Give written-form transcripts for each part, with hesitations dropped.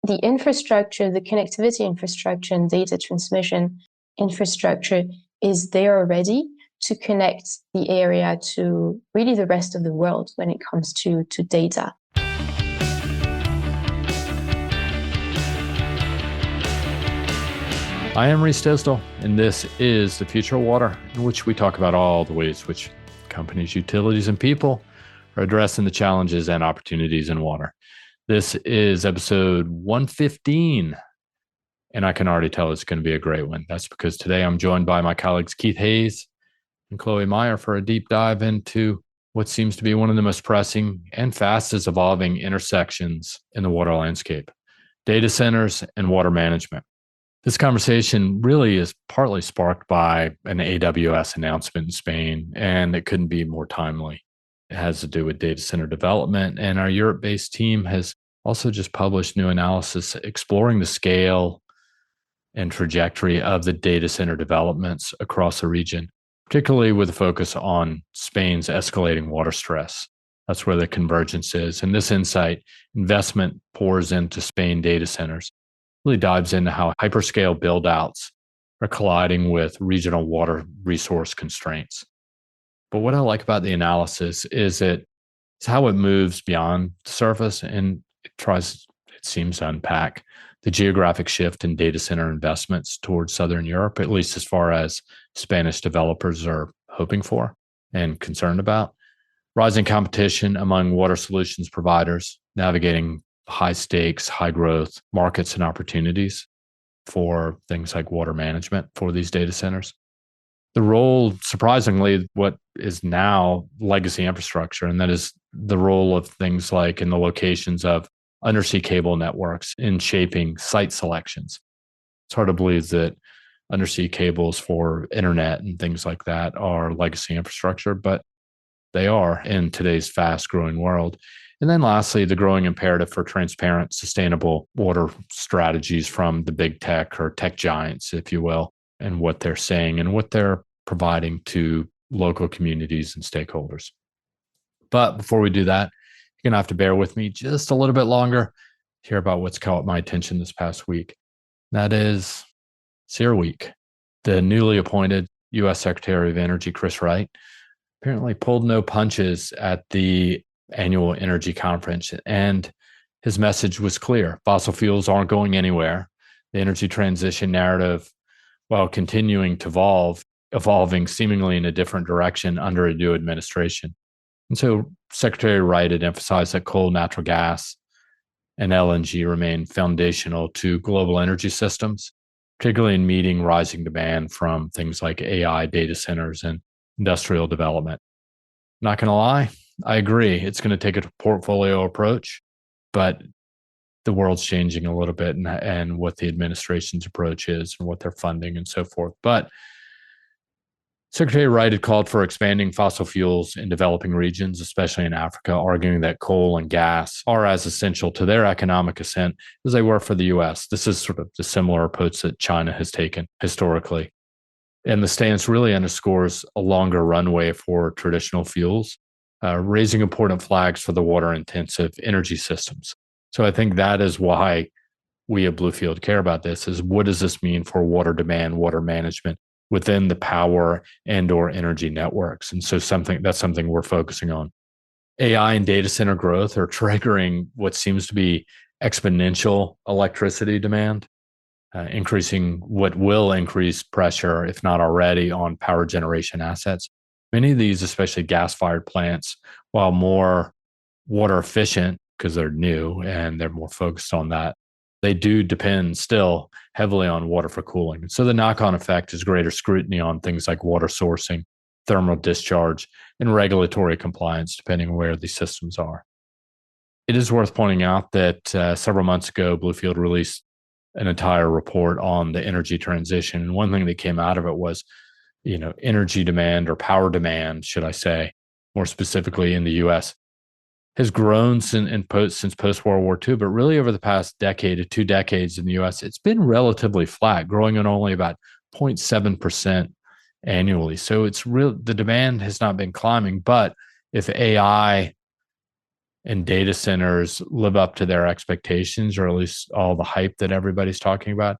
the infrastructure, the connectivity infrastructure and data transmission infrastructure is there already to connect the area to really the rest of the world when it comes to data. I am Rhys Tisdall, and this is The Future of Water, in which we talk about all the ways which companies, utilities, and people are addressing the challenges and opportunities in water. This is episode 115, and I can already tell it's going to be a great one. That's because today I'm joined by my colleagues Keith Hayes and Chloe Meyer for a deep dive into what seems to be one of the most pressing and fastest evolving intersections in the water landscape: data centers and water management. This conversation really is partly sparked by an AWS announcement in Spain, and it couldn't be more timely. It has to do with data center development, and our Europe-based team has also just published new analysis exploring the scale and trajectory of the data center developments across the region, particularly with a focus on Spain's escalating water stress. That's where the convergence is. And this insight, investment pours into Spain data centers, really dives into how hyperscale build-outs are colliding with regional water resource constraints. But what I like about the analysis is how it moves beyond the surface and it seems to unpack the geographic shift in data center investments towards Southern Europe, at least as far as Spanish developers are hoping for and concerned about. Rising competition among water solutions providers, navigating high stakes, high growth markets and opportunities for things like water management for these data centers. The role, surprisingly, what is now legacy infrastructure, and that is the role of things like in the locations of undersea cable networks in shaping site selections. It's hard to believe that undersea cables for internet and things like that are legacy infrastructure, but they are in today's fast growing world. And then lastly, the growing imperative for transparent, sustainable water strategies from the big tech or tech giants, if you will, and what they're saying and what they're providing to local communities and stakeholders. But before we do that, you're going to have to bear with me just a little bit longer to hear about what's caught my attention this past week. That is SEER Week. The newly appointed U.S. Secretary of Energy, Chris Wright, apparently pulled no punches at the annual energy conference, and his message was clear. Fossil fuels aren't going anywhere. The energy transition narrative, while continuing to evolving seemingly in a different direction under a new administration. And so Secretary Wright had emphasized that coal, natural gas, and LNG remain foundational to global energy systems, particularly in meeting rising demand from things like AI data centers and industrial development. Not going to lie, I agree. It's going to take a portfolio approach, but the world's changing a little bit and what the administration's approach is and what they're funding and so forth. But Secretary Wright had called for expanding fossil fuels in developing regions, especially in Africa, arguing that coal and gas are as essential to their economic ascent as they were for the U.S. This is sort of the similar approach that China has taken historically. And the stance really underscores a longer runway for traditional fuels, raising important flags for the water-intensive energy systems. So I think that is why we at Bluefield care about this, is what does this mean for water demand, water management within the power and or energy networks? And so that's something we're focusing on. AI and data center growth are triggering what seems to be exponential electricity demand, increasing what will increase pressure, if not already, on power generation assets. Many of these, especially gas-fired plants, while more water efficient because they're new and they're more focused on that, they do depend still heavily on water for cooling. So the knock-on effect is greater scrutiny on things like water sourcing, thermal discharge, and regulatory compliance, depending on where these systems are. It is worth pointing out that several months ago, Bluefield released an entire report on the energy transition. And one thing that came out of it was, energy demand, or power demand, should I say, more specifically in the U.S., has grown since post-World War II, but really over the past decade to 2 decades in the U.S., it's been relatively flat, growing at only about 0.7% annually. So the demand has not been climbing, but if AI and data centers live up to their expectations, or at least all the hype that everybody's talking about,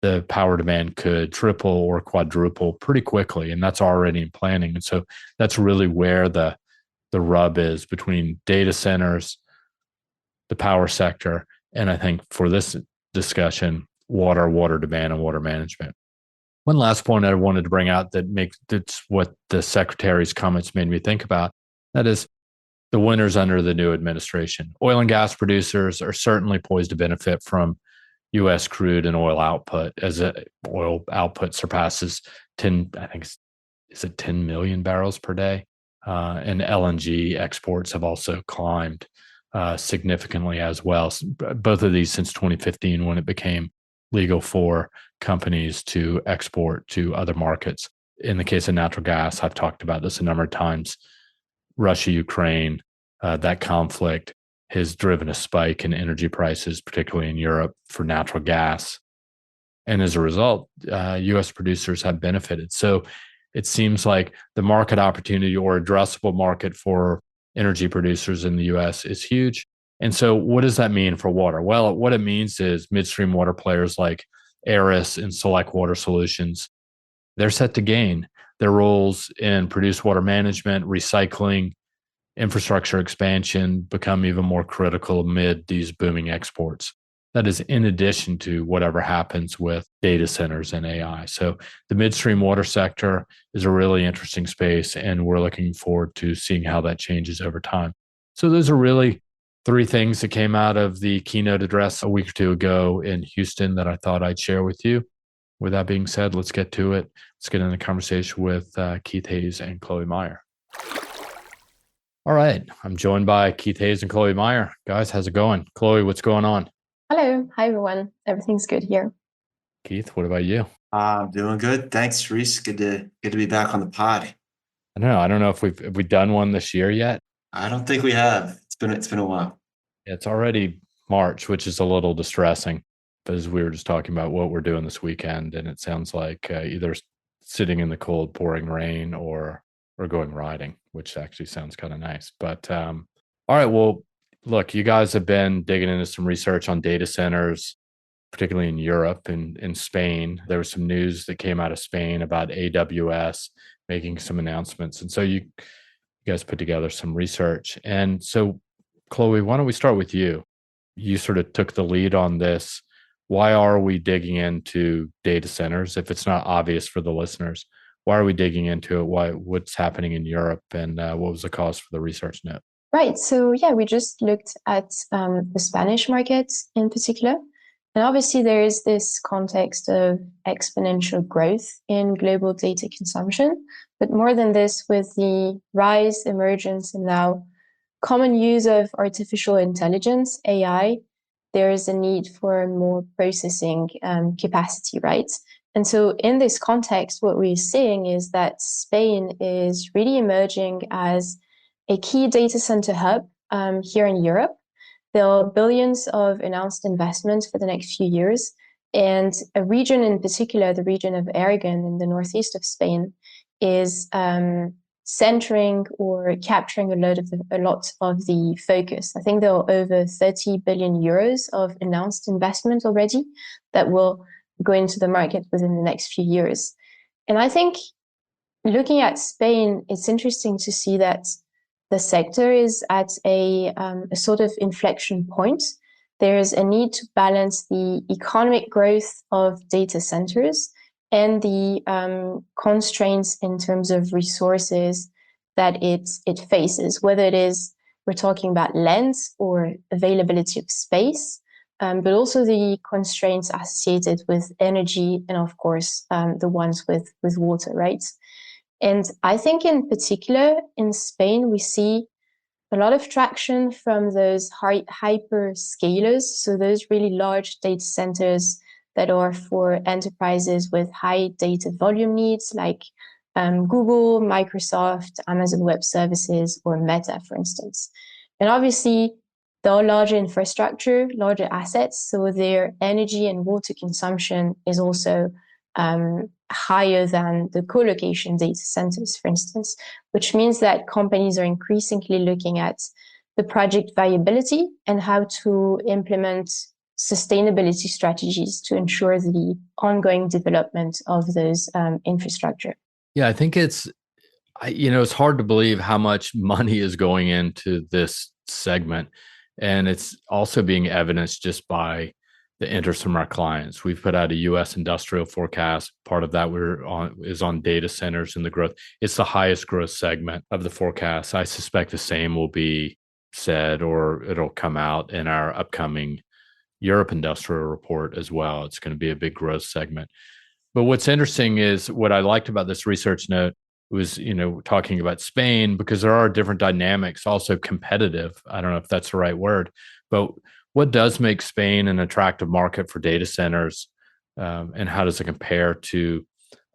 the power demand could triple or quadruple pretty quickly. And that's already in planning. And so that's really where the rub is between data centers, the power sector, and I think for this discussion, water demand, and water management. One last point I wanted to bring out that's what the secretary's comments made me think about. That is the winners under the new administration. Oil and gas producers are certainly poised to benefit from U.S. crude and oil output as oil output surpasses 10, I think, is it 10 million barrels per day? And LNG exports have also climbed significantly as well. Both of these since 2015, when it became legal for companies to export to other markets. In the case of natural gas, I've talked about this a number of times. Russia, Ukraine, that conflict has driven a spike in energy prices, particularly in Europe, for natural gas. And as a result, U.S. producers have benefited. So it seems like the market opportunity or addressable market for energy producers in the U.S. is huge. And so what does that mean for water? Well, what it means is midstream water players like Aris and Select Water Solutions, they're set to gain. Their roles in produced water management, recycling, infrastructure expansion become even more critical amid these booming exports. That is in addition to whatever happens with data centers and AI. So the midstream water sector is a really interesting space, and we're looking forward to seeing how that changes over time. So those are really three things that came out of the keynote address a week or two ago in Houston that I thought I'd share with you. With that being said, let's get to it. Let's get in the conversation with Keith Hayes and Chloe Meyer. All right. I'm joined by Keith Hayes and Chloe Meyer. Guys, how's it going? Chloe, what's going on? Hello. Hi, everyone. Everything's good here. Keith, what about you? I'm doing good. Thanks, Reese. Good to be back on the pod. I don't know if we've done one this year yet. I don't think we have. It's been a while. It's already March, which is a little distressing. But as we were just talking about what we're doing this weekend, and it sounds like either sitting in the cold, pouring rain, or going riding, which actually sounds kind of nice. But all right, well, look, you guys have been digging into some research on data centers, particularly in Europe and in Spain. There was some news that came out of Spain about AWS making some announcements. And so you guys put together some research. And so, Chloe, why don't we start with you? You sort of took the lead on this. Why are we digging into data centers? If it's not obvious for the listeners, why are we digging into it? What's happening in Europe, and what was the cause for the research note? Right. So yeah, we just looked at the Spanish market in particular. And obviously there is this context of exponential growth in global data consumption. But more than this, with the rise, emergence, and now common use of artificial intelligence, AI, there is a need for more processing capacity, right? And so in this context, what we're seeing is that Spain is really emerging as a key data center hub here in Europe. There are billions of announced investments for the next few years. And a region in particular, the region of Aragon in the northeast of Spain, is centering or capturing a lot of the focus. I think there are over 30 billion euros of announced investment already that will go into the market within the next few years. And I think looking at Spain, it's interesting to see that the sector is at a sort of inflection point. There is a need to balance the economic growth of data centers and the constraints in terms of resources that it faces, whether it is we're talking about land or availability of space, but also the constraints associated with energy and, of course, the ones with water, right? And I think in particular in Spain, we see a lot of traction from those hyperscalers, so those really large data centers that are for enterprises with high data volume needs, like Google, Microsoft, Amazon Web Services, or Meta, for instance. And obviously, there are larger infrastructure, larger assets, so their energy and water consumption is also higher than the co-location data centers, for instance, which means that companies are increasingly looking at the project viability and how to implement sustainability strategies to ensure the ongoing development of those infrastructure. Yeah, I think it's hard to believe how much money is going into this segment. And it's also being evidenced just by the interest from our clients. We've put out a U.S. industrial forecast. Part of that is on data centers and the growth. It's the highest growth segment of the forecast. I suspect the same will be said, or it'll come out in our upcoming Europe industrial report as well. It's going to be a big growth segment. But what's interesting is what I liked about this research note was, talking about Spain, because there are different dynamics, also competitive. I don't know if that's the right word, but what does make Spain an attractive market for data centers, and how does it compare to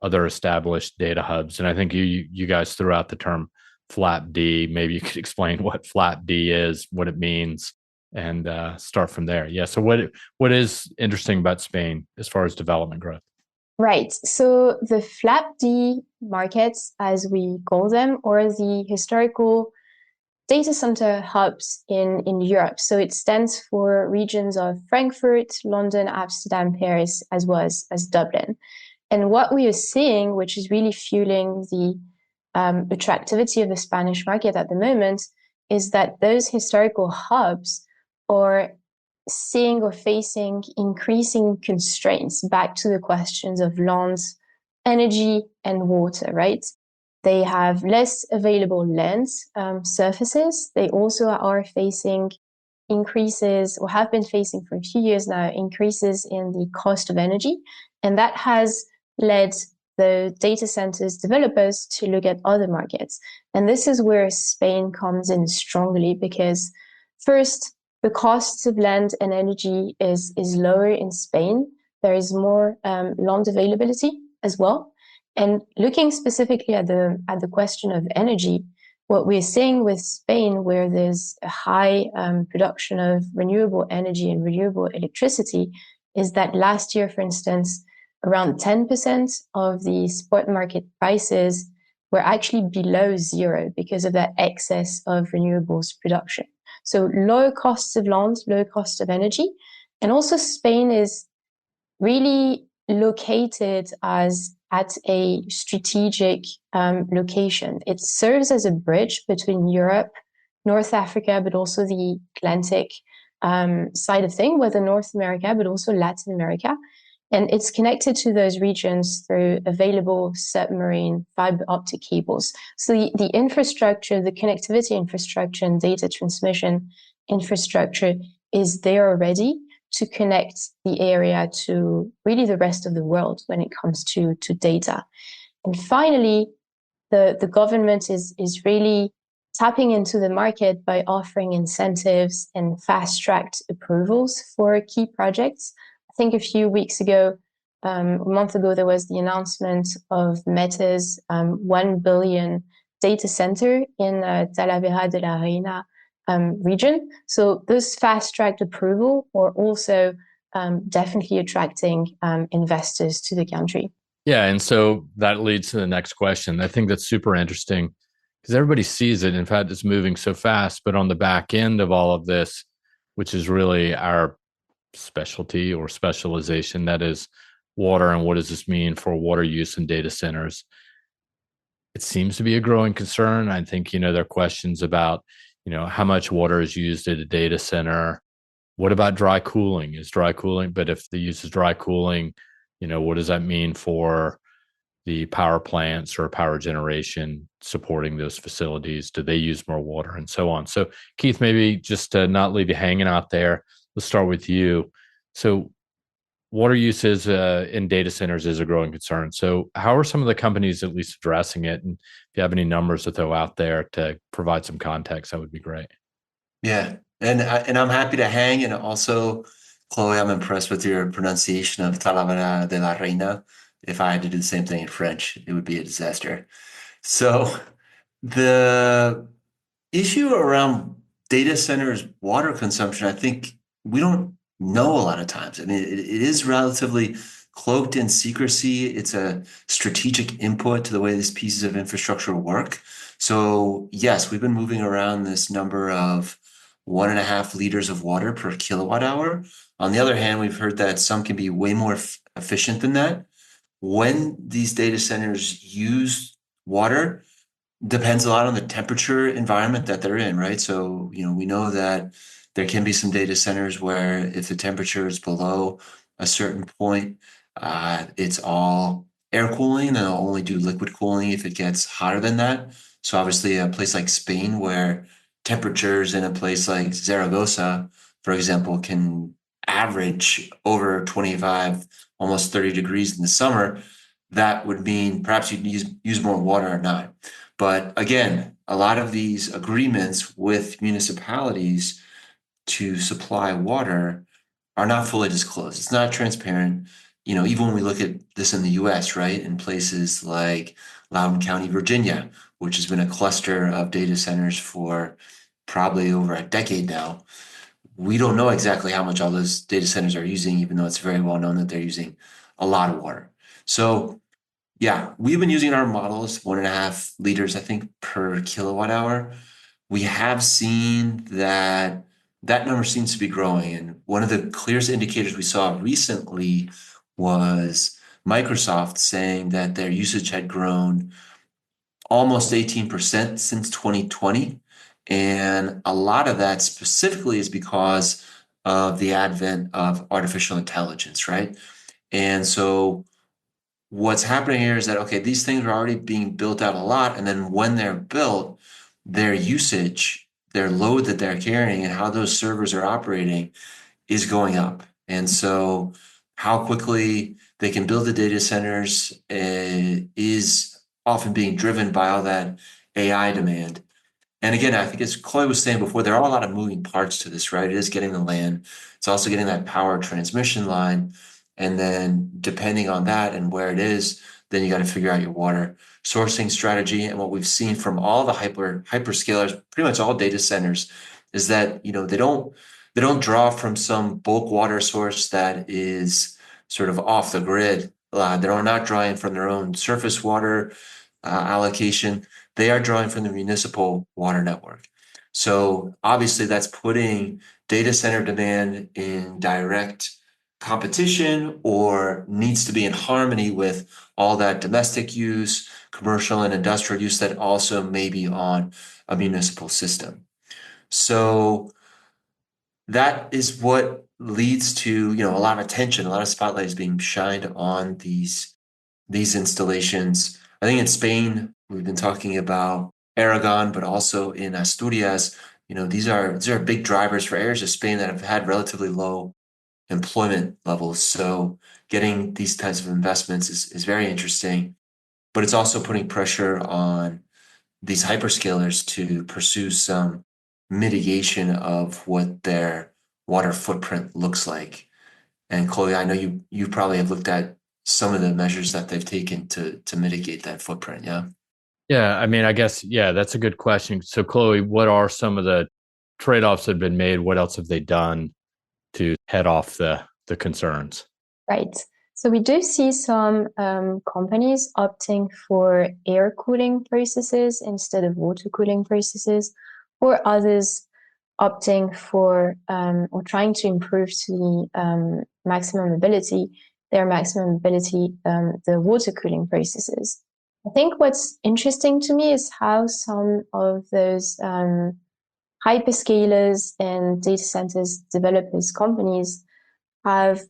other established data hubs? And I think you guys threw out the term FLAP-D. Maybe you could explain what FLAP-D is, what it means, and start from there. Yeah. So what is interesting about Spain as far as development growth? Right. So the FLAP-D markets, as we call them, or the historical data center hubs in Europe. So it stands for regions of Frankfurt, London, Amsterdam, Paris, as well as Dublin. And what we are seeing, which is really fueling the attractivity of the Spanish market at the moment, is that those historical hubs are seeing or facing increasing constraints back to the questions of land, energy, and water, right? They have less available land surfaces. They also are facing increases, or have been facing for a few years now, increases in the cost of energy. And that has led the data centers developers to look at other markets. And this is where Spain comes in strongly, because first, the costs of land and energy is lower in Spain. There is more land availability as well. And looking specifically at the question of energy, what we're seeing with Spain, where there's a high production of renewable energy and renewable electricity, is that last year, for instance, around 10% of the spot market prices were actually below zero because of that excess of renewables production. So low costs of land, low cost of energy. And also Spain is really located at a strategic location. It serves as a bridge between Europe, North Africa, but also the Atlantic side of thing, whether North America, but also Latin America. And it's connected to those regions through available submarine fiber optic cables. So the infrastructure, the connectivity infrastructure and data transmission infrastructure is there already to connect the area to really the rest of the world when it comes to data. And finally, the government is really tapping into the market by offering incentives and fast-tracked approvals for key projects. I think a few weeks ago, a month ago, there was the announcement of Meta's 1 billion data center in Talavera de la Reina region. So those fast-tracked approval are also definitely attracting investors to the country. Yeah, and so that leads to the next question. I think that's super interesting because everybody sees it. In fact, it's moving so fast, but on the back end of all of this, which is really our specialty or specialization, that is water, and what does this mean for water use in data centers? It seems to be a growing concern. I think, there are questions about, how much water is used at a data center. What about dry cooling? Is dry cooling, but if the use is dry cooling, what does that mean for the power plants or power generation supporting those facilities? Do they use more water and so on? So Keith, maybe just to not leave you hanging out there, let's start with you. So water uses in data centers is a growing concern. So how are some of the companies at least addressing it? And if you have any numbers to throw out there to provide some context, that would be great. Yeah, and I'm happy to hang. And also, Chloe, I'm impressed with your pronunciation of Talavera de la Reina. If I had to do the same thing in French, it would be a disaster. So the issue around data centers water consumption, I think we don't know a lot of times. I mean, it is relatively cloaked in secrecy. It's a strategic input to the way these pieces of infrastructure work. So yes, we've been moving around this number of 1.5 liters of water per kilowatt hour. On the other hand, we've heard that some can be way more efficient than that. When these data centers use water, depends a lot on the temperature environment that they're in, right? So, we know that there can be some data centers where if the temperature is below a certain point, it's all air cooling, and they'll only do liquid cooling if it gets hotter than that. So obviously a place like Spain, where temperatures in a place like Zaragoza, for example, can average over 25, almost 30 degrees in the summer, that would mean perhaps you'd use more water or not. But again, a lot of these agreements with municipalities to supply water are not fully disclosed. It's not transparent. Even when we look at this in the US, right, in places like Loudoun County, Virginia, which has been a cluster of data centers for probably over a decade now, we don't know exactly how much all those data centers are using, even though it's very well known that they're using a lot of water. So yeah, we've been using our models 1.5 liters, I think, per kilowatt hour. We have seen that number seems to be growing. And one of the clearest indicators we saw recently was Microsoft saying that their usage had grown almost 18% since 2020. And a lot of that specifically is because of the advent of artificial intelligence, right? And so what's happening here is that, okay, these things are already being built out a lot. And then when they're built, their usage, their load that they're carrying, and how those servers are operating is going up. And so how quickly they can build the data centers is often being driven by all that AI demand. And again, I think as Chloe was saying before, there are a lot of moving parts to this, right? It is getting the land. It's also getting that power transmission line. And then depending on that and where it is, then you got to figure out your water sourcing strategy. And what we've seen from all the hyperscalers, pretty much all data centers, is that, they don't draw from some bulk water source that is sort of off the grid. They're not drawing from their own surface water allocation. They are drawing from the municipal water network. So obviously that's putting data center demand in direct competition, or needs to be in harmony with all that domestic use, commercial and industrial use that also may be on a municipal system. So that is what leads to, a lot of attention, a lot of spotlight is being shined on these installations. I think in Spain, we've been talking about Aragon, but also in Asturias, these are big drivers for areas of Spain that have had relatively low employment levels. So getting these types of investments is very interesting, but it's also putting pressure on these hyperscalers to pursue some mitigation of what their water footprint looks like. And Chloe, I know you probably have looked at some of the measures that they've taken to mitigate that footprint. Yeah. Yeah, I mean, I guess, yeah, that's a good question. So, Chloe, what are some of the trade-offs that have been made? What else have they done to head off the concerns? Right. So we do see some companies opting for air cooling processes instead of water cooling processes, or others opting for or trying to improve to the maximum ability, the water cooling processes. I think what's interesting to me is how some of those hyperscalers and data centers developers companies have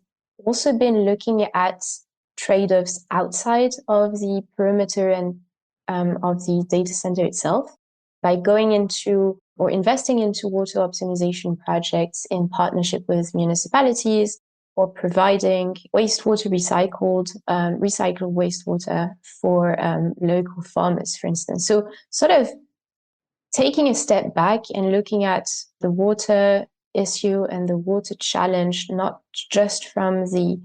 also been looking at trade-offs outside of the perimeter and of the data center itself by going into or investing into water optimization projects in partnership with municipalities, or providing recycled wastewater for local farmers, for instance. So sort of taking a step back and looking at the water issue and the water challenge, not just from the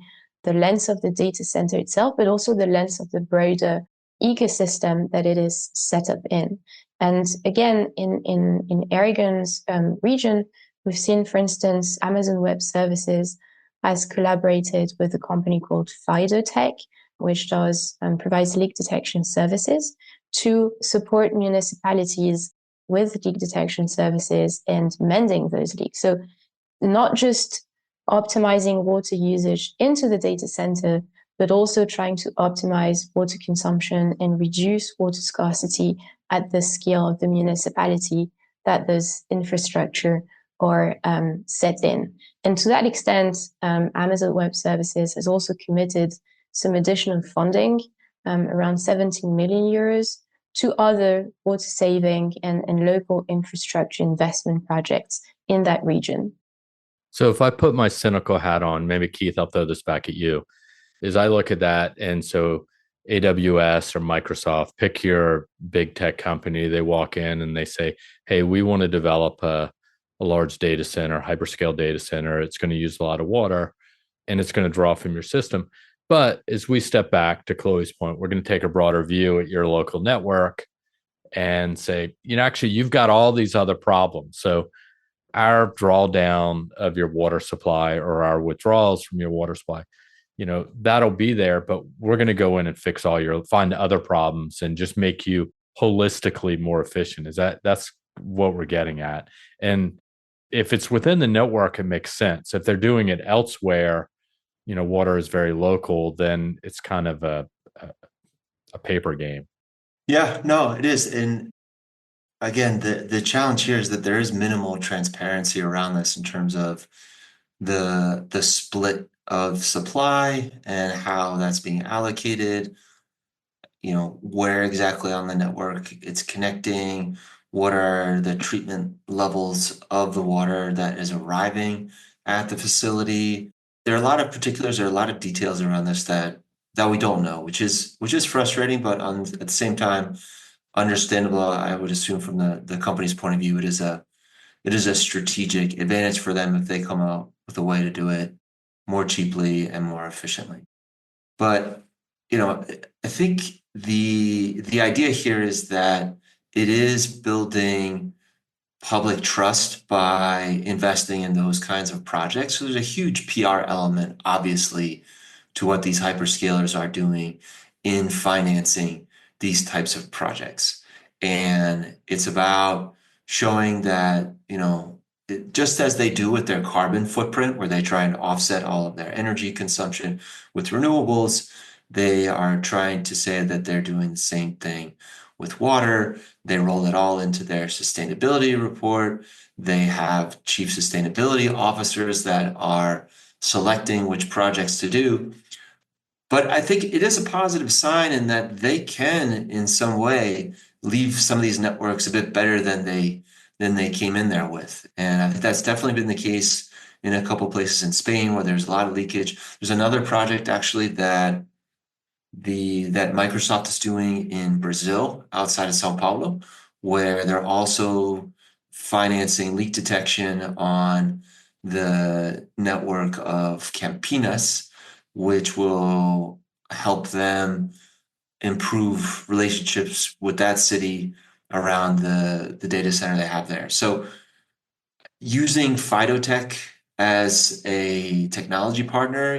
lens of the data center itself, but also the lens of the broader ecosystem that it is set up in. And again, in Aragon's region, we've seen, for instance, Amazon Web Services has collaborated with a company called FidoTech, which provides leak detection services to support municipalities with leak detection services and mending those leaks. So not just optimizing water usage into the data center, but also trying to optimize water consumption and reduce water scarcity at the scale of the municipality that those infrastructure are set in. And to that extent, Amazon Web Services has also committed some additional funding, around 17 million euros, to other water saving and local infrastructure investment projects in that region. So if I put my cynical hat on, maybe Keith, I'll throw this back at you, is I look at that. And so AWS or Microsoft, pick your big tech company, they walk in and they say, hey, we want to develop a large data center, hyperscale data center. It's going to use a lot of water and it's going to draw from your system. But as we step back to Chloe's point, we're going to take a broader view at your local network and say, actually, you've got all these other problems. So our drawdown of your water supply or our withdrawals from your water supply, that'll be there, but we're going to go in and find other problems and just make you holistically more efficient. That's what we're getting at. And if it's within the network, it makes sense. If they're doing it elsewhere, water is very local, then it's kind of a paper game. Yeah, no, it is. And again, the challenge here is that there is minimal transparency around this in terms of the split of supply and how that's being allocated, where exactly on the network it's connecting, what are the treatment levels of the water that is arriving at the facility. There are a lot of particulars, there are a lot of details around this that we don't know, which is frustrating, but at the same time, understandable. I would assume from the company's point of view, it is a strategic advantage for them if they come out with a way to do it more cheaply and more efficiently. But I think the idea here is that it is building public trust by investing in those kinds of projects. So there's a huge PR element, obviously, to what these hyperscalers are doing in financing these types of projects. And it's about showing that, just as they do with their carbon footprint, where they try and offset all of their energy consumption with renewables, they are trying to say that they're doing the same thing with water. They roll it all into their sustainability report. They have chief sustainability officers that are selecting which projects to do. But I think it is a positive sign in that they can, in some way, leave some of these networks a bit better than they came in there with. And I think that's definitely been the case in a couple places in Spain where there's a lot of leakage. There's another project actually that Microsoft is doing in Brazil, outside of Sao Paulo, where they're also financing leak detection on the network of Campinas, which will help them improve relationships with that city around the data center they have there. So using Phytotech as a technology partner,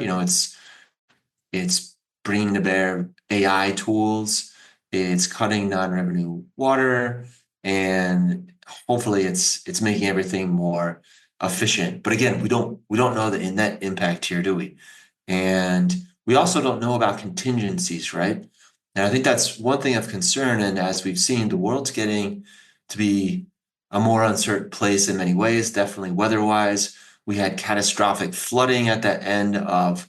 it's bringing to bear AI tools, it's cutting non-revenue water, and hopefully it's making everything more efficient. But again, we don't know the net impact here, do we? And we also don't know about contingencies, right? And I think that's one thing of concern. And as we've seen, the world's getting to be a more uncertain place in many ways, definitely weather-wise. We had catastrophic flooding at the end of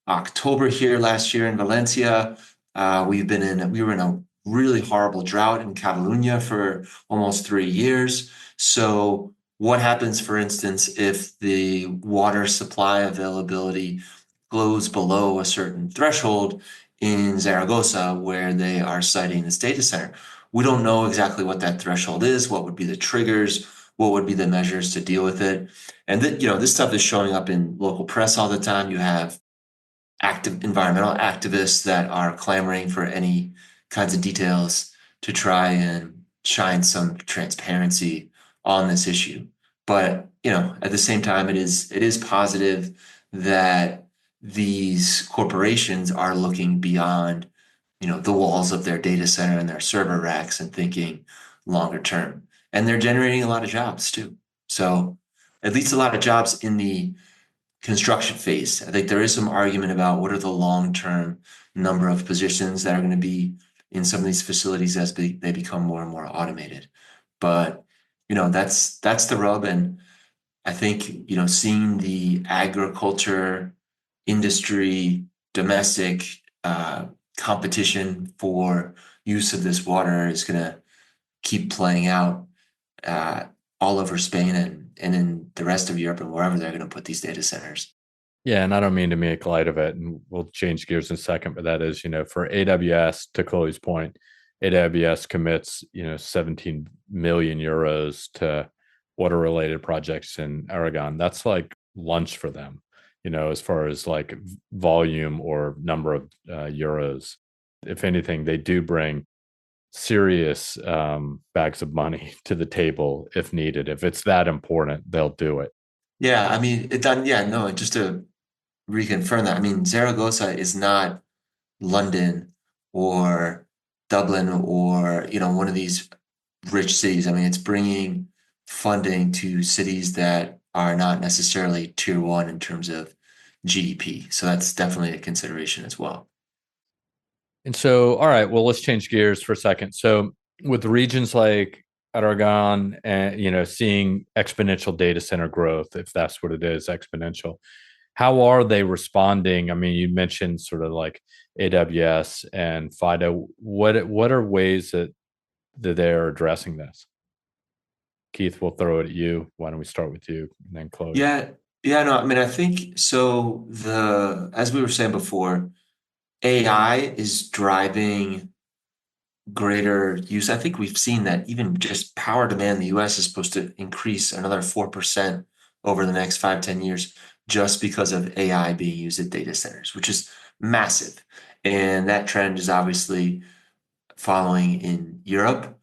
October here last year in Valencia. We were in a really horrible drought in Catalonia for almost 3 years. So what happens, for instance, if the water supply availability goes below a certain threshold in Zaragoza, where they are siting this data center? We don't know exactly what that threshold is, what would be the triggers, what would be the measures to deal with it. And this stuff is showing up in local press all the time. You have active environmental activists that are clamoring for any kinds of details to try and shine some transparency on this issue. But at the same time, it is positive that these corporations are looking beyond the walls of their data center and their server racks and thinking longer term. and they're generating a lot of jobs too. So at least a lot of jobs in the construction phase. I think there is some argument about what are the long-term number of positions that are going to be in some of these facilities as they become more and more automated. But that's the rub. And I think seeing the agriculture industry, domestic competition for use of this water is going to keep playing out uh, all over Spain and in the rest of Europe and wherever they're going to put these data centers. Yeah, and I don't mean to make light of it, and we'll change gears in a second, but that is, for AWS, to Chloe's point, AWS commits, 17 million euros to water related projects in Aragon. That's like lunch for them, as far as like volume or number of euros. If anything, they do bring serious bags of money to the table if needed. If it's that important, they'll do it. Yeah, I mean, it done. Yeah, no, just to reconfirm that, I mean, Zaragoza is not London or Dublin or, one of these rich cities. I mean, it's bringing funding to cities that are not necessarily tier one in terms of GDP. So that's definitely a consideration as well. And so, all right, well, let's change gears for a second. So, with regions like Aragon and seeing exponential data center growth, if that's what it is, exponential, how are they responding? I mean, you mentioned sort of like AWS and FIDO. What are ways that they're addressing this? Keith, we'll throw it at you. Why don't we start with you and then Chloe? Yeah, yeah, no, I mean, I think so. As we were saying before, AI is driving greater use. I think we've seen that even just power demand in the US is supposed to increase another 4% over the next 5-10 years just because of AI being used at data centers, which is massive. And that trend is obviously following in Europe.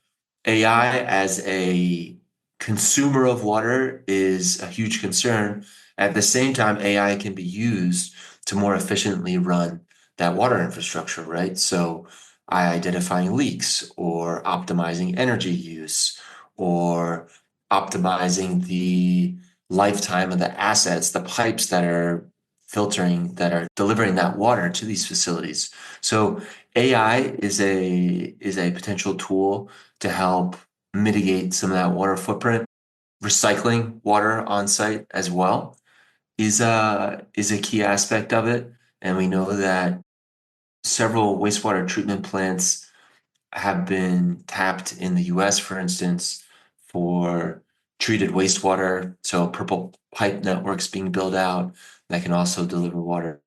AI as a consumer of water is a huge concern. At the same time, AI can be used to more efficiently run that water infrastructure, right? So identifying leaks or optimizing energy use or optimizing the lifetime of the assets, the pipes that are filtering, that are delivering that water to these facilities. So AI is a potential tool to help mitigate some of that water footprint. Recycling water on site as well is a key aspect of it. And we know that several wastewater treatment plants have been tapped in the US, for instance, for treated wastewater. So purple pipe networks being built out that can also deliver water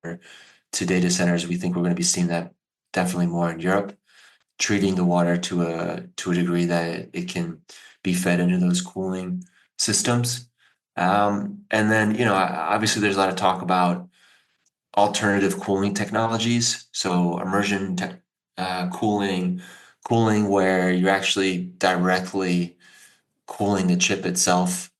to data centers. We think we're going to be seeing that definitely more in Europe, treating the water to a degree that it can be fed into those cooling systems. And then, obviously there's a lot of talk about alternative cooling technologies. So immersion cooling where you're actually directly cooling the chip itself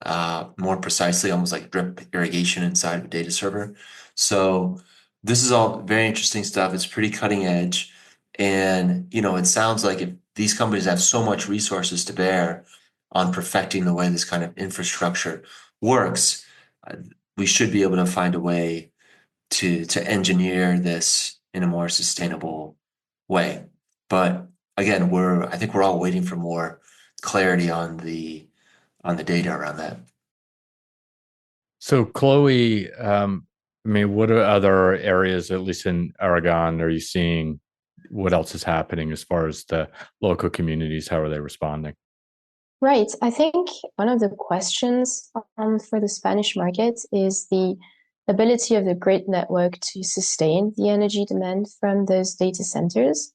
more precisely, almost like drip irrigation inside of a data server. So this is all very interesting stuff. It's pretty cutting edge. And, it sounds like if these companies have so much resources to bear on perfecting the way this kind of infrastructure works, uh, we should be able to find a way to engineer this in a more sustainable way. But again, I think we're all waiting for more clarity on the data around that. So, Chloe, I mean, what are other areas, at least in Aragon, are you seeing? What else is happening as far as the local communities? How are they responding? Right. I think one of the questions for the Spanish market is the ability of the grid network to sustain the energy demand from those data centers.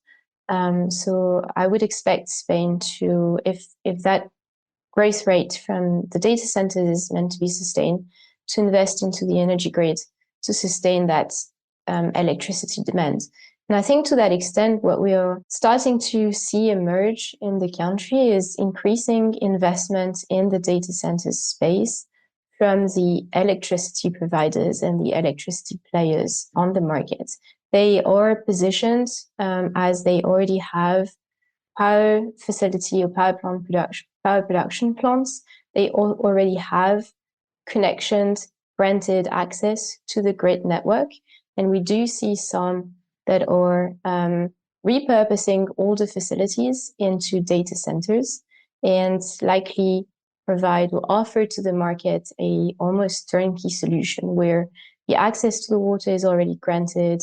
So I would expect Spain to, if that growth rate from the data centers is meant to be sustained, to invest into the energy grid to sustain that electricity demand. And I think to that extent, what we are starting to see emerge in the country is increasing investment in the data center space from the electricity providers and the electricity players on the market. They are positioned as they already have power facility or power plant power production plants, they already have connections, granted access to the grid network. And we do see some that are repurposing older facilities into data centers and likely provide or offer to the market a almost turnkey solution where the access to the water is already granted,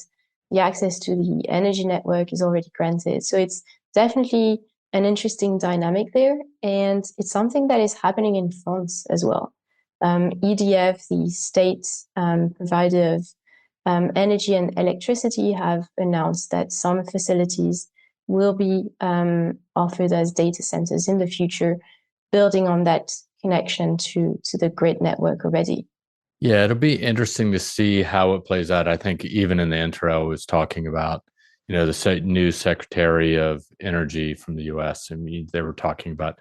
the access to the energy network is already granted. So it's definitely an interesting dynamic there, and it's something that is happening in France as well. EDF, the state provider of energy and electricity, have announced that some facilities will be offered as data centers in the future, building on that connection to the grid network already. Yeah, it'll be interesting to see how it plays out. I think even in the intro, I was talking about, the new Secretary of Energy from the U.S. I mean, they were talking about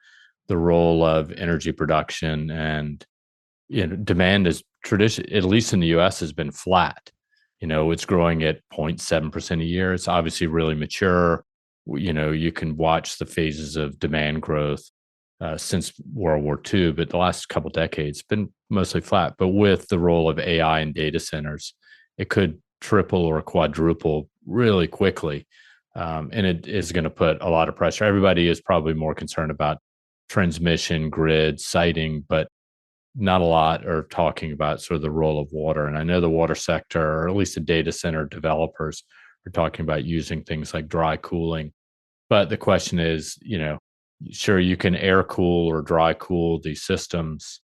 the role of energy production, and demand is at least in the U.S., has been flat. It's growing at 0.7% a year. It's obviously really mature. You can watch the phases of demand growth since World War II, but the last couple of decades been mostly flat. But with the role of AI and data centers, it could triple or quadruple really quickly. And it is going to put a lot of pressure. Everybody is probably more concerned about transmission, grid, siting, but not a lot are talking about sort of the role of water. And I know the water sector, or at least the data center developers, are talking about using things like dry cooling. But the question is, sure, you can air cool or dry cool these systems,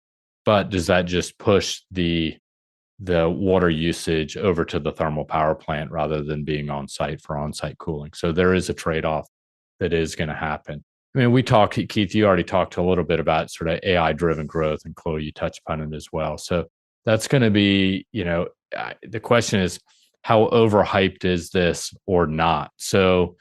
but does that just push the water usage over to the thermal power plant rather than being on site for on-site cooling? So there is a trade-off that is going to happen. I mean, Keith, you already talked a little bit about sort of AI-driven growth, and Chloe, you touched upon it as well. So that's going to be, the question is, how overhyped is this or not? So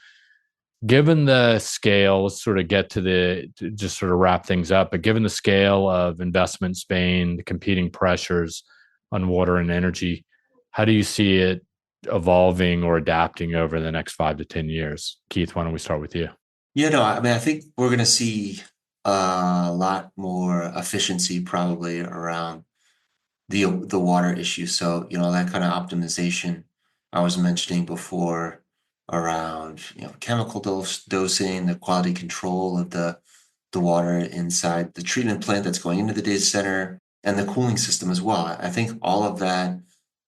given the scale, let's sort of just sort of wrap things up, but given the scale of investment in Spain, the competing pressures on water and energy, how do you see it evolving or adapting over the next 5 to 10 years? Keith, why don't we start with you? I mean, I think we're going to see a lot more efficiency probably around the water issue. So, that kind of optimization I was mentioning before around, chemical dosing, the quality control of the water inside the treatment plant that's going into the data center, and the cooling system as well. I think all of that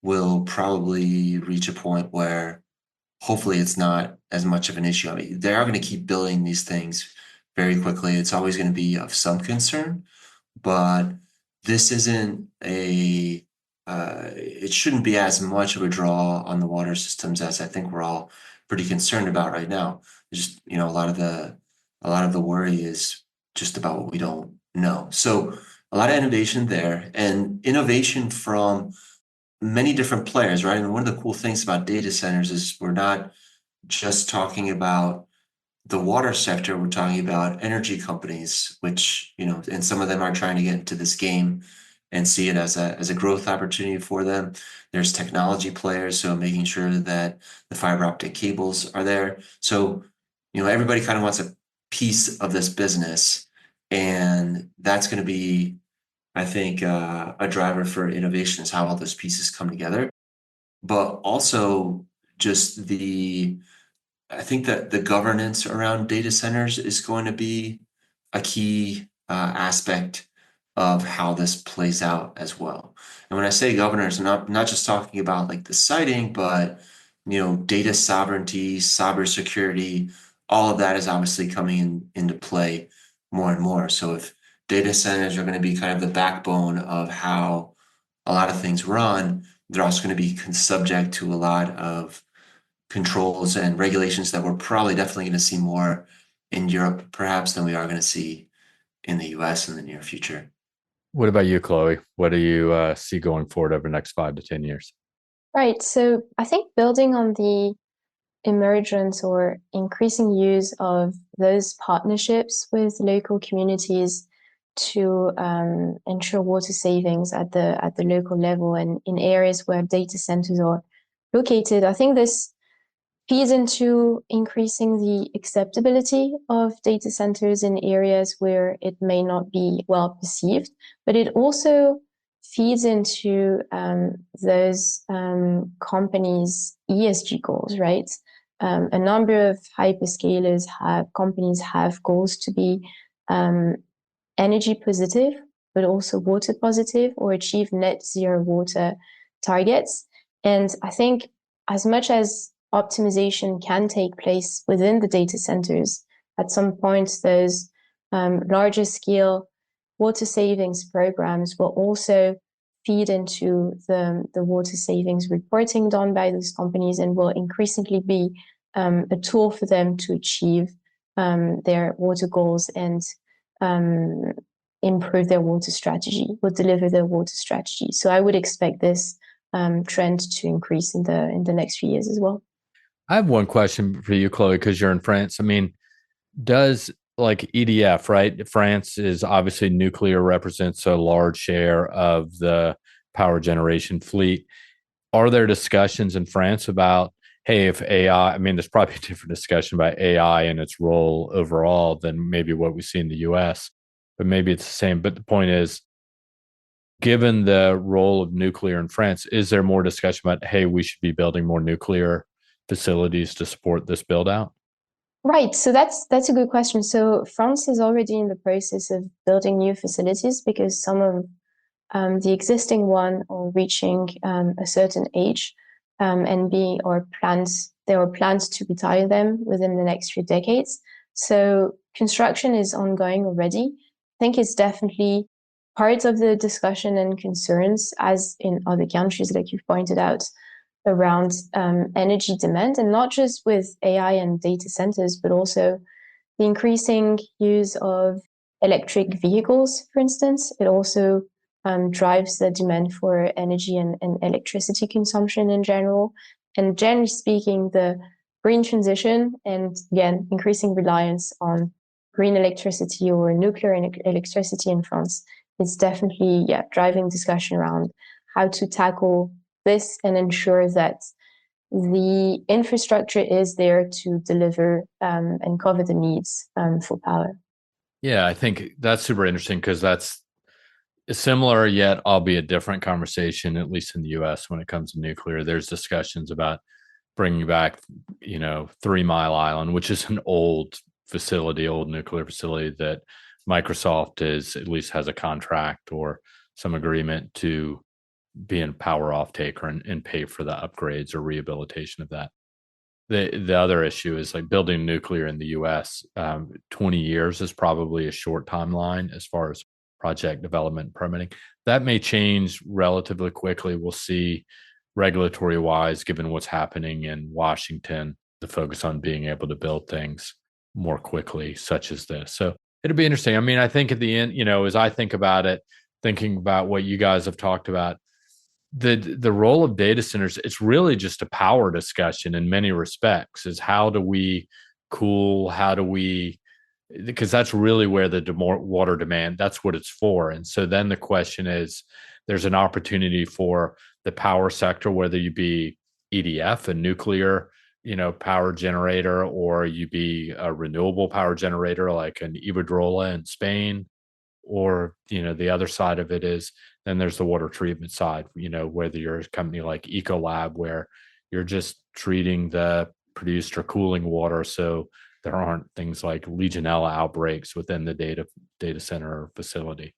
will probably reach a point where hopefully it's not as much of an issue. I mean, they are going to keep building these things very quickly. It's always going to be of some concern, but this isn't it shouldn't be as much of a draw on the water systems as I think we're all pretty concerned about right now. Just, a lot of the worry is just about what we don't know. So a lot of innovation there, and innovation from many different players, right? And one of the cool things about data centers is we're not just talking about the water sector, we're talking about energy companies, which, and some of them are trying to get into this game and see it as a growth opportunity for them. There's technology players, so making sure that the fiber optic cables are there. So, everybody kind of wants a piece of this business, and that's going to be, I think, a driver for innovation is how all those pieces come together. But also just I think that the governance around data centers is going to be a key aspect of how this plays out as well. And when I say governance, I'm not just talking about like the siting, but data sovereignty, cybersecurity, all of that is obviously coming into play more and more. So if data centers are going to be kind of the backbone of how a lot of things run, they're also going to be subject to a lot of controls and regulations that we're probably definitely going to see more in Europe, perhaps, than we are going to see in the US in the near future. What about you, Chloe? What do you see going forward over the next 5 to 10 years? Right. So I think building on the emergence or increasing use of those partnerships with local communities to ensure water savings at the local level and in areas where data centers are located, I think this feeds into increasing the acceptability of data centers in areas where it may not be well perceived, but it also feeds into those companies' ESG goals, right? A number of companies have goals to be energy positive, but also water positive, or achieve net zero water targets. And I think as much as optimization can take place within the data centers, at some point those larger scale water savings programs will also feed into the water savings reporting done by those companies, and will increasingly be a tool for them to achieve their water goals and improve their water strategy, will deliver their water strategy. So I would expect this trend to increase in the next few years as well. I have one question for you, Chloe, because you're in France. I mean, does like EDF, right? France is obviously nuclear represents a large share of the power generation fleet. Are there discussions in France about, hey, if AI, I mean, there's probably a different discussion about AI and its role overall than maybe what we see in the US, but maybe it's the same. But the point is, given the role of nuclear in France, is there more discussion about, hey, we should be building more nuclear facilities to support this build out? Right. So that's a good question. So France is already in the process of building new facilities because some of the existing one are reaching a certain age, and there are plans to retire them within the next few decades. So construction is ongoing already. I think it's definitely part of the discussion and concerns, as in other countries, like you've pointed out, around energy demand, and not just with AI and data centers, but also the increasing use of electric vehicles, for instance. It also drives the demand for energy and electricity consumption in general. And generally speaking, the green transition and, again, increasing reliance on green electricity or nuclear electricity in France is definitely driving discussion around how to tackle this and ensure that the infrastructure is there to deliver and cover the needs for power. Yeah, I think that's super interesting because that's a similar yet albeit different conversation, at least in the US, when it comes to nuclear. There's discussions about bringing back, 3 Mile Island, which is an old nuclear facility that Microsoft at least has a contract or some agreement to be in power off taker and pay for the upgrades or rehabilitation of that. The other issue is like building nuclear in the US. 20 years is probably a short timeline as far as project development and permitting. That may change relatively quickly. We'll see regulatory wise, given what's happening in Washington, the focus on being able to build things more quickly, such as this. So it'll be interesting. I mean, I think at the end, as I think about it, thinking about what you guys have talked about, the role of data centers, it's really just a power discussion in many respects. Is how do we cool? Because that's really where the water demand, that's what it's for. And so then the question is, there's an opportunity for the power sector, whether you be EDF, a nuclear, power generator, or you be a renewable power generator like an Iberdrola in Spain, or the other side of it is then there's the water treatment side, whether you're a company like Ecolab, where you're just treating the produced or cooling water so there aren't things like Legionella outbreaks within the data center facility.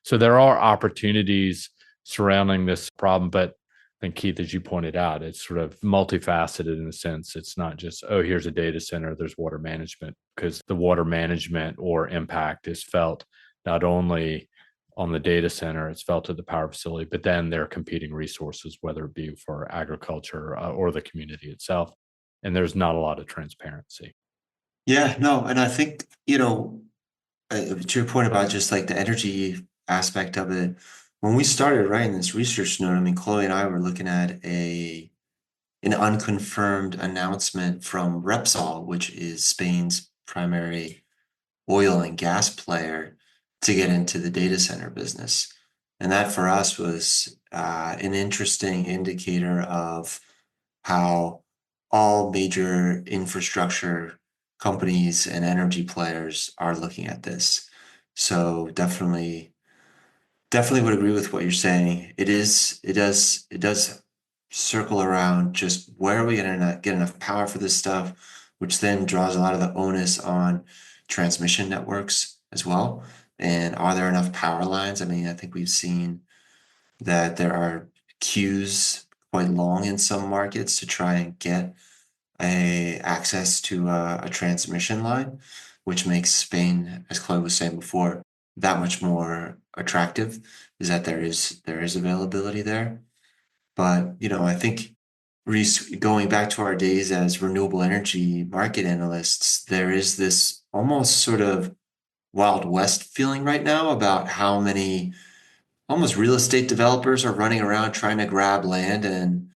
So there are opportunities surrounding this problem, but I think, Keith, as you pointed out, it's sort of multifaceted in a sense. It's not just, oh, here's a data center, there's water management, because the water management or impact is felt not only on the data center, it's felt at the power facility, but then there are competing resources, whether it be for agriculture or the community itself. And there's not a lot of transparency. Yeah, no, and I think, to your point about just like the energy aspect of it, when we started writing this research note, I mean, Chloe and I were looking at an unconfirmed announcement from Repsol, which is Spain's primary oil and gas player, to get into the data center business. And that for us was an interesting indicator of how all major infrastructure companies and energy players are looking at this. So definitely would agree with what you're saying. It does circle around just where are we going to get enough power for this stuff, which then draws a lot of the onus on transmission networks as well. And are there enough power lines? I mean, I think we've seen that there are queues quite long in some markets to try and get a access to a transmission line, which makes Spain, as Chloe was saying before, that much more attractive, is that there is availability there. But I think Reese, going back to our days as renewable energy market analysts, there is this almost sort of Wild West feeling right now about how many almost real estate developers are running around trying to grab land and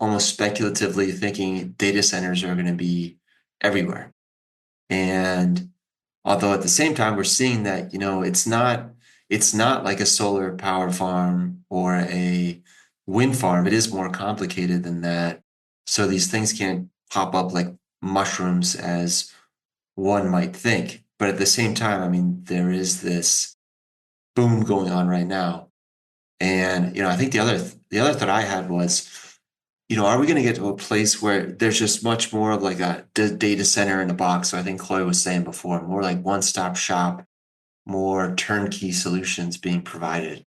almost speculatively thinking data centers are going to be everywhere. And although at the same time we're seeing that, it's not like a solar power farm or a wind farm. It is more complicated than that. So these things can't pop up like mushrooms as one might think. But at the same time, I mean, there is this boom going on right now. And I think the other thought I had was, are we going to get to a place where there's just much more of like a data center in a box? So I think Chloe was saying before, more like one-stop shop, more turnkey solutions being provided.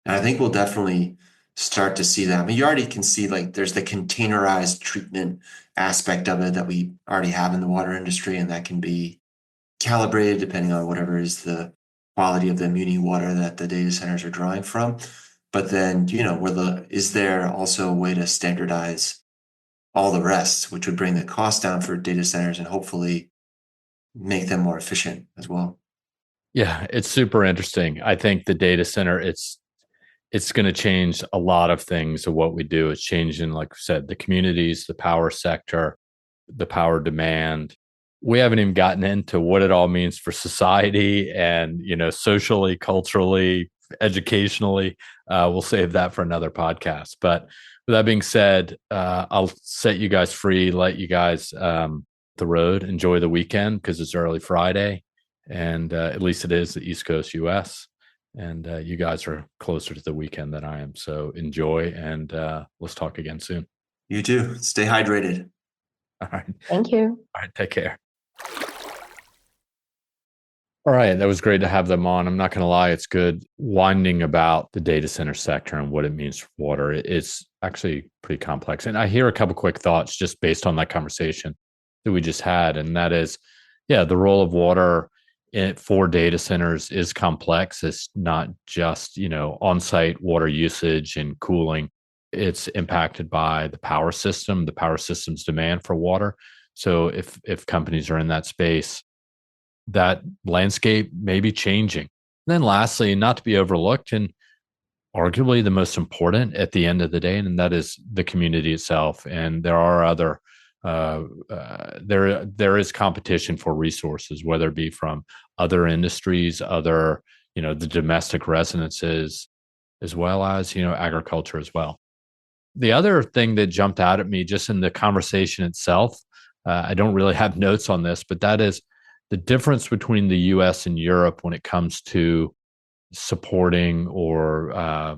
And I think we'll definitely start to see that. I mean, you already can see like there's the containerized treatment aspect of it that we already have in the water industry, and that can be calibrated depending on whatever is the quality of the muni water that the data centers are drawing from. But then, is there also a way to standardize all the rest, which would bring the cost down for data centers and hopefully make them more efficient as well? Yeah, it's super interesting. I think the data center, it's going to change a lot of things of what we do. It's changing, like I said, the communities, the power sector, the power demand. We haven't even gotten into what it all means for society and, socially, culturally, educationally. We'll save that for another podcast. But with that being said, I'll set you guys free, let you guys the road, enjoy the weekend because it's early Friday. And at least it is the East Coast US. And you guys are closer to the weekend than I am. So enjoy, and let's talk again soon. You too. Stay hydrated. All right. Thank you. All right. Take care. All right. That was great to have them on. I'm not going to lie. It's good winding about the data center sector and what it means for water. It's actually pretty complex. And I hear a couple quick thoughts just based on that conversation that we just had. And that is, yeah, the role of water for data centers is complex. It's not just, on-site water usage and cooling. It's impacted by the power system's demand for water. So if companies are in that space, that landscape may be changing. And then lastly, not to be overlooked, and arguably the most important at the end of the day, and that is the community itself. And there are other there is competition for resources, whether it be from other industries, the domestic residences, as well as agriculture as well. The other thing that jumped out at me just in the conversation itself, I don't really have notes on this, but that is the difference between the U.S. and Europe when it comes to supporting or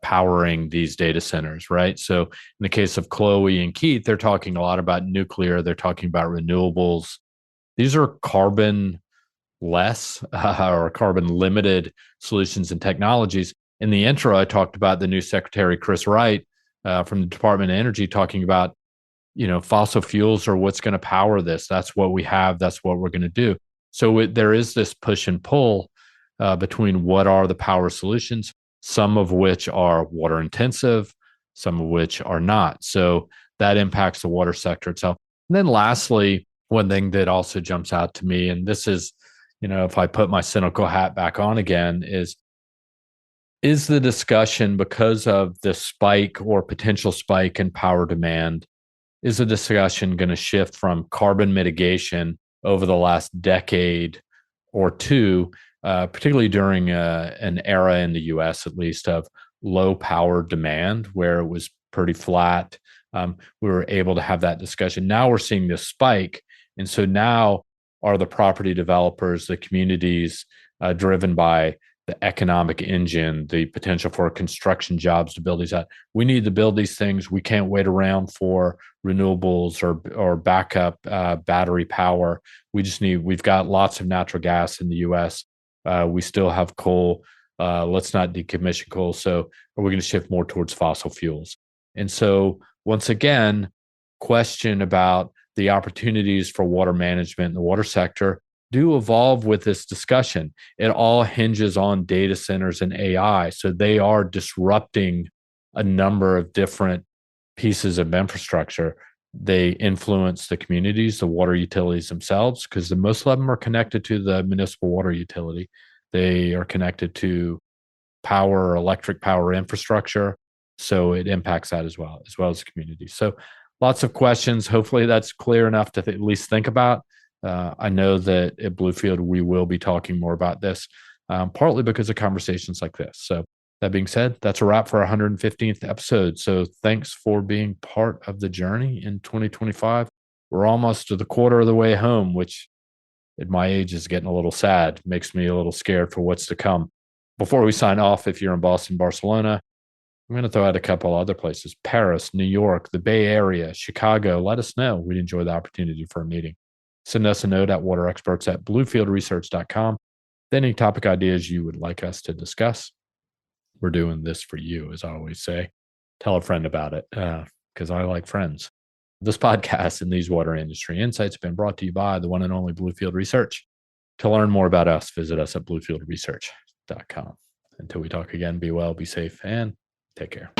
powering these data centers, right? So in the case of Chloe and Keith, they're talking a lot about nuclear. They're talking about renewables. These are carbon less or carbon limited solutions and technologies. In the intro, I talked about the new Secretary, Chris Wright, from the Department of Energy, talking about, fossil fuels are what's going to power this. That's what we have. That's what we're going to do. So there is this push and pull between what are the power solutions, some of which are water intensive, some of which are not. So that impacts the water sector itself. And then lastly, one thing that also jumps out to me, and this is, if I put my cynical hat back on again, is the discussion, because of the spike or potential spike in power demand, is the discussion going to shift from carbon mitigation over the last decade or two, particularly during an era in the US, at least, of low power demand, where it was pretty flat, we were able to have that discussion. Now we're seeing this spike. And so now are the property developers, the communities driven by the economic engine, the potential for construction jobs to build these out. We need to build these things. We can't wait around for renewables or backup battery power. We've got lots of natural gas in the US. We still have coal. Let's not decommission coal. So are we going to shift more towards fossil fuels? And so once again, question about the opportunities for water management in the water sector do evolve with this discussion. It all hinges on data centers and AI. So they are disrupting a number of different pieces of infrastructure. They influence the communities, the water utilities themselves, because most of them are connected to the municipal water utility. They are connected to power, electric power infrastructure. So it impacts that as well as the community. So lots of questions. Hopefully that's clear enough to at least think about. I know that at Bluefield, we will be talking more about this, partly because of conversations like this. So that being said, that's a wrap for our 115th episode. So thanks for being part of the journey in 2025. We're almost to the quarter of the way home, which at my age is getting a little sad, makes me a little scared for what's to come. Before we sign off, if you're in Boston, Barcelona, I'm going to throw out a couple other places: Paris, New York, the Bay Area, Chicago. Let us know. We'd enjoy the opportunity for a meeting. Send us a note at waterexperts@bluefieldresearch.com. Then any topic ideas you would like us to discuss. We're doing this for you, as I always say. Tell a friend about it, because I like friends. This podcast and these water industry insights have been brought to you by the one and only Bluefield Research. To learn more about us, visit us at bluefieldresearch.com. Until we talk again, be well, be safe, and take care.